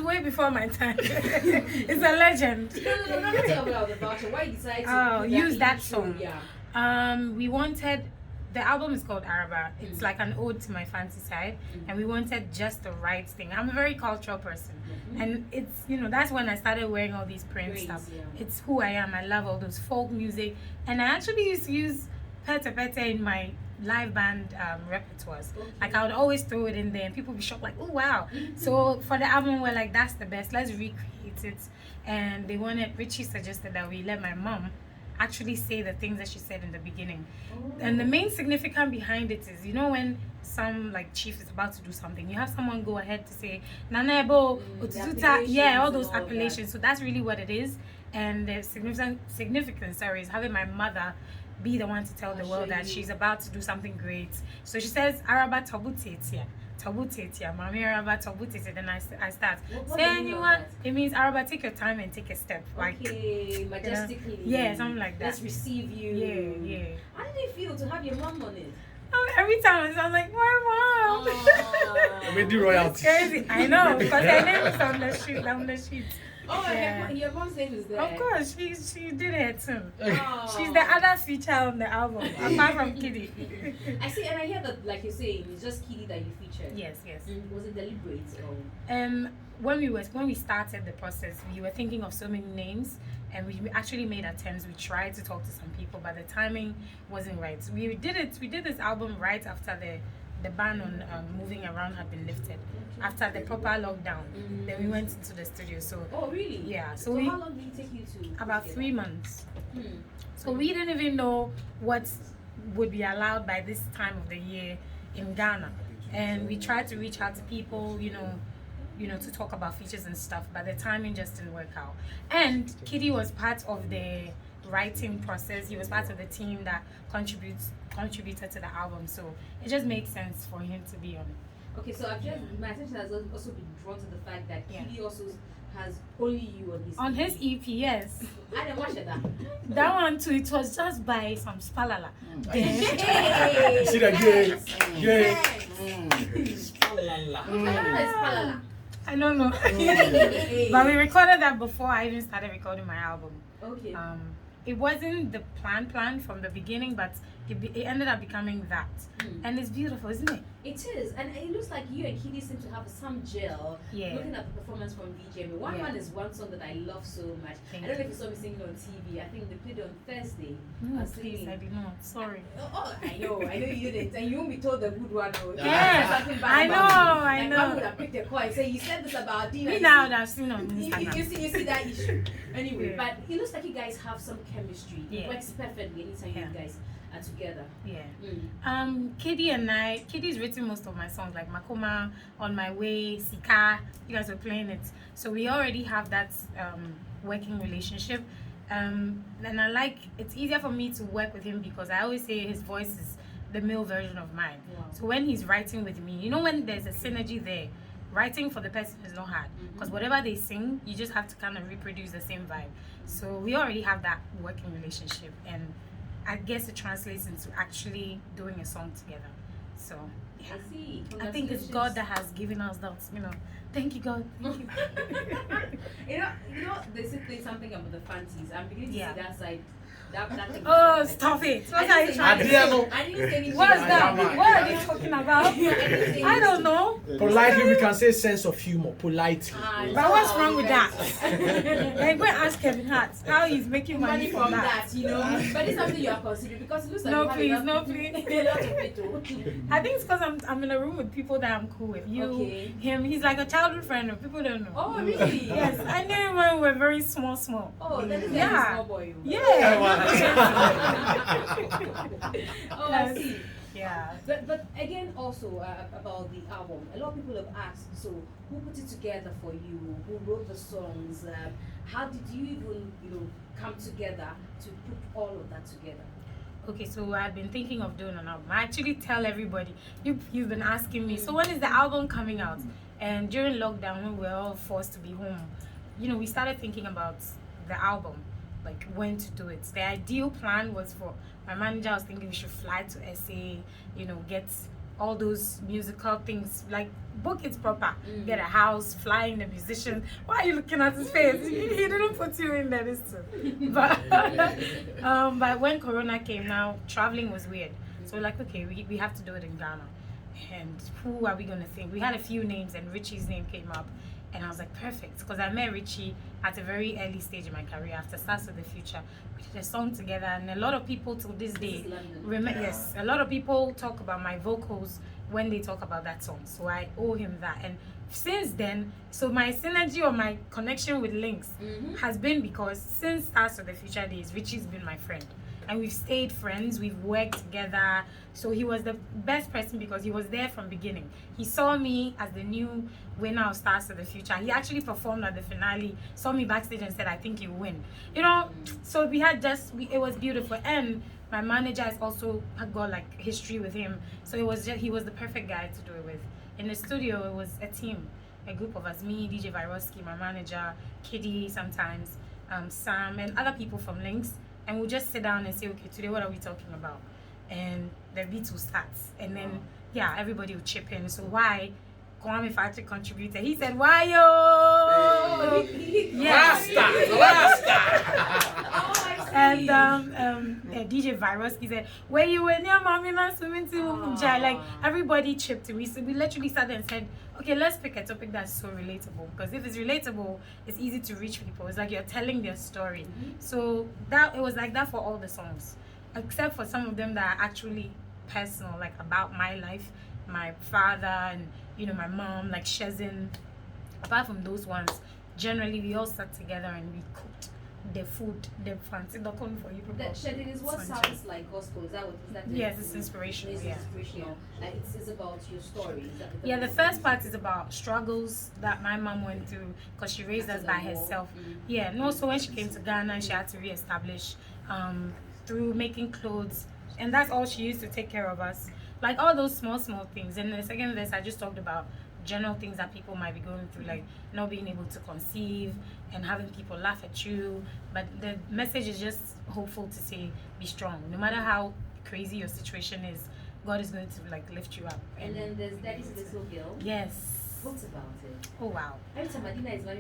way before my time. It's a legend. No, not tell about the voucher. Why you decided to use that song? Yeah. We wanted. The album is called Araba. It's like an ode to my fancy side, and we wanted just the right thing. I'm a very cultural person, and it's that's when I started wearing all these print stuff. Yeah. It's who I am. I love all those folk music, and I actually used to use Pete Pete in my live band repertoires. Like I would always throw it in there, and people would be shocked, like, oh wow. So for the album, we're like, that's the best. Let's recreate it, and Richie suggested that we let my mom actually say the things that she said in the beginning. And the main significance behind it is, when some like chief is about to do something, you have someone go ahead to say Nanebo, Otututa, all those appellations. So that's really what it is. And the significance, is having my mother be the one to tell the world that she's about to do something great. So she says Araba Tabutetia. Mami Araba Tabutetia. Then I start. Say anyone, it means Araba, take your time and take a step. Okay, majestically. Yeah, something like that. Let's receive you. Yeah. How did it feel to have your mom on it? Every time I'm like, my mom. We do royalty. It's crazy. I know, because her name is on the sheet. Oh, yeah. Your mom's name is there. Of course, she did it too. She's the other feature on the album, apart from Kitty. I see, and I hear that, like you're saying, it's just Kitty that you featured. Yes. Was it deliberate or? When we started the process, we were thinking of so many names, and we actually made attempts. We tried to talk to some people, but the timing wasn't right. We did this album right after the ban on moving around had been lifted. After the proper lockdown, then we went into the studio. So really? Yeah. So how long did it take you to? About 3 months. So we didn't even know what would be allowed by this time of the year in Ghana, and we tried to reach out to people, to talk about features and stuff, but the timing just didn't work out. And Kitty was part of the writing process. He was part of the team that contributed to the album, so it just made sense for him to be on it. Okay, so my attention has also been drawn to the fact that Kitty also has only you on his EP, yes. I didn't watch that. That one too, it was just by some spalala. See that Spalala. I don't know. But we recorded that before I even started recording my album. Okay. It wasn't the plan from the beginning, but it ended up becoming that. And it's beautiful, isn't it? It is, and it looks like you and Kitty seem to have some gel. Yeah. Looking at the performance from DJ, One Man is one song that I love so much. I don't know if you saw me singing on TV. I think they played it on Thursday. No, please, I did not. Sorry. I know you didn't, and you won't be told the good one. Yes, I know. One would have picked a coin. Say you said this about Adina. Me now that I've seen on Instagram. You see that issue. Anyway, but it looks like you guys have some chemistry. It works perfectly anytime you guys are together. Yeah. Kitty's written most of my songs, like Makoma, On My Way, Sika. You guys were playing it. So we already have that working relationship. And it's easier for me to work with him because I always say his voice is the male version of mine. Wow. So when he's writing with me, when there's a synergy there, writing for the person is not hard because whatever they sing, you just have to kind of reproduce the same vibe. So we already have that working relationship, and I guess it translates into actually doing a song together. So yeah. I see. I think it's God that has given us that. Thank you, God. Thank you. They say something about the fancies. I'm beginning to see that side. That thing. Oh, stop it! What are you trying to say? I didn't say anything. What's that? What are they talking about? I don't know. Politely, we can say sense of humor. Politely. But what's wrong with that? Like, go and ask Kevin Hart how he's making money from that. But it's something you are considering because it looks like no, please. I think it's because I'm in a room with people that I'm cool with. Him, he's like a childhood friend. People don't know. Oh, really? Yes, I knew him when we were very small. Oh, that is a small boy. Yeah. I see. Yeah. But again, also about the album, a lot of people have asked. So, who put it together for you? Who wrote the songs? How did you even, come together to put all of that together? Okay, so I've been thinking of doing an album. I actually tell everybody. You've been asking me. So when is the album coming out? And during lockdown, when we were all forced to be home, we started thinking about the album. Like when to do it. The ideal plan was for my manager was thinking we should fly to SA, get all those musical things, like book it proper, get a house, fly in the musician. Why are you looking at his face? He didn't put you in there this time. But when Corona came, now traveling was weird. So like, okay, we have to do it in Ghana. And who are we gonna think? We had a few names, and Richie's name came up, and I was like, perfect, because I met Richie at a very early stage in my career after Stars of the Future. We did a song together, and a lot of people till this day yes, a lot of people talk about my vocals when they talk about that song. So I owe him that. And since then, so my synergy or my connection with Lynx has been because since Stars of the Future days, Richie's been my friend. And we've stayed friends, we've worked together. So he was the best person because he was there from beginning. He saw me as the new winner of Stars of the Future. He actually performed at the finale, saw me backstage and said, I think you win. You know, so we had it was beautiful. And my manager has also got like history with him. So he was the perfect guy to do it with. In the studio, it was a team, a group of us, me, DJ Viroski, my manager, Kitty sometimes, Sam, and other people from Lynx. And we'll just sit down and say, okay, today what are we talking about? And the beat will start. And then, yeah, everybody will chip in. So why Kwame Fati contributed? He said, why yo? Last And DJ Viroski said, where you were near mommy not swimming to like everybody chipped in. We literally sat there and said, okay, let's pick a topic that's so relatable, because if it's relatable, it's easy to reach people. It's like you're telling their story. So it was like that for all the songs, except for some of them that are actually personal, like about my life, my father, and my mom, like Shezin. Apart from those ones, generally we all sat together and we cooked the food, the fancy document for you people. That Shedin is what sounds like gospel. Is that what? Is that yes, it's inspirational. It's inspirational. Like it's about your story. Yeah, the first part is about struggles that my mom went through because she raised us by herself. Yeah, and also when she came to Ghana, she had to reestablish through making clothes, and that's all she used to take care of us. Like all those small things. And the second verse, I just talked about general things that people might be going through, like not being able to conceive and having people laugh at you. But the message is just hopeful to say, be strong. No matter how crazy your situation is, God is going to like lift you up. And then there's Daddy's Little Girl. Yes. What's about it? Oh wow. Every time Adina is my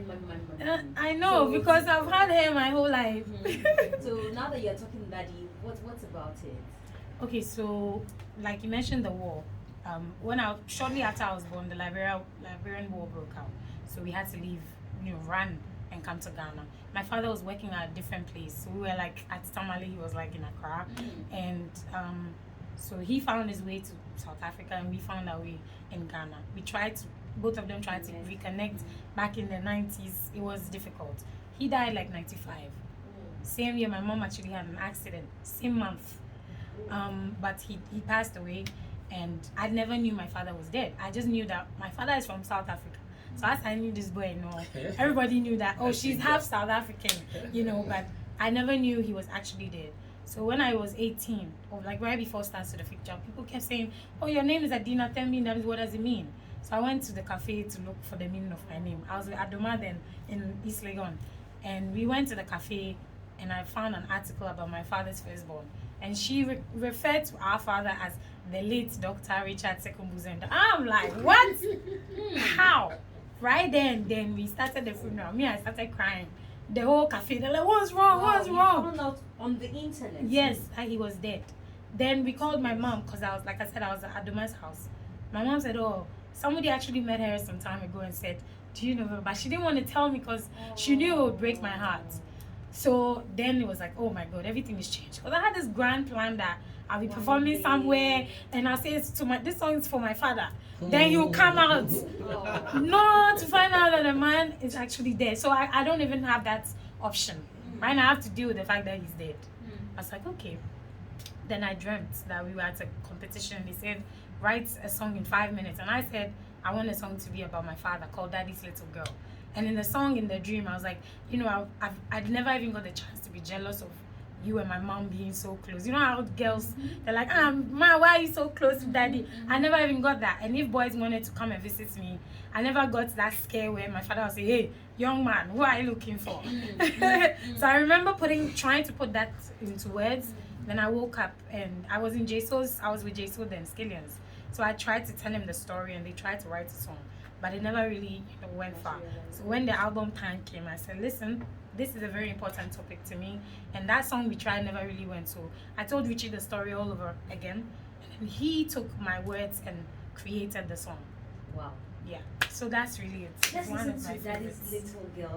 I know, so, because I've had her my whole life. So now that you're talking Daddy, what's about it? Okay, so like you mentioned the war. Shortly after I was born, the Liberian war broke out. So we had to leave, run and come to Ghana. My father was working at a different place. So we were like at Tamale, he was like in Accra. And so he found his way to South Africa and we found our way in Ghana. Both of them tried to reconnect back in the 90s. It was difficult. He died like 95. Same year, my mom actually had an accident, same month. But he passed away. And I never knew my father was dead. I just knew that my father is from South Africa. So as I knew this boy, everybody knew that, she's half South African, but I never knew he was actually dead. So when I was 18, or like right before Stars of the Future, people kept saying, your name is Adina Thembi, what does it mean? So I went to the cafe to look for the meaning of my name. I was with Adoma then in East Legon. And we went to the cafe and I found an article about my father's firstborn. And she referred to our father as the late Dr. Richard Sekombuzenda. I'm like, what? How? Right then we started the funeral. I started crying. The whole cafe, they're like, what's wrong? What's wrong? You found out on the internet? Yes, he was dead. Then we called my mom because I was at Adoma's house. My mom said, somebody actually met her some time ago and said, do you know her? But she didn't want to tell me because she knew it would break my heart. So then it was like, oh my God, everything is changed. Because I had this grand plan that I'll be performing somewhere and I'll say this song is for my father. Then he'll come out. No, to find out that the man is actually dead. So I don't even have that option. Right now I have to deal with the fact that he's dead. I was like, okay. Then I dreamt that we were at a competition. They said, write a song in 5 minutes. And I said, I want a song to be about my father called Daddy's Little Girl. And in the song, in the dream, I was like, I'd never even got the chance to be jealous of you and my mom being so close. You know how girls, they're like, Ma, why are you so close to Daddy? I never even got that. And if boys wanted to come and visit me, I never got that scare where my father would say, hey, young man, who are you looking for? So I remember trying to put that into words. Then I woke up and I was with JSO then, Skillions. So I tried to tell him the story, and they tried to write a song, but it never really went far. So when the album time came, I said, listen, this is a very important topic to me, and that song we tried never really went. So I told Richie the story all over again, and he took my words and created the song. Wow. Yeah, so that's really it. Let's One listen of my to Daddy's favorites. Little Girl.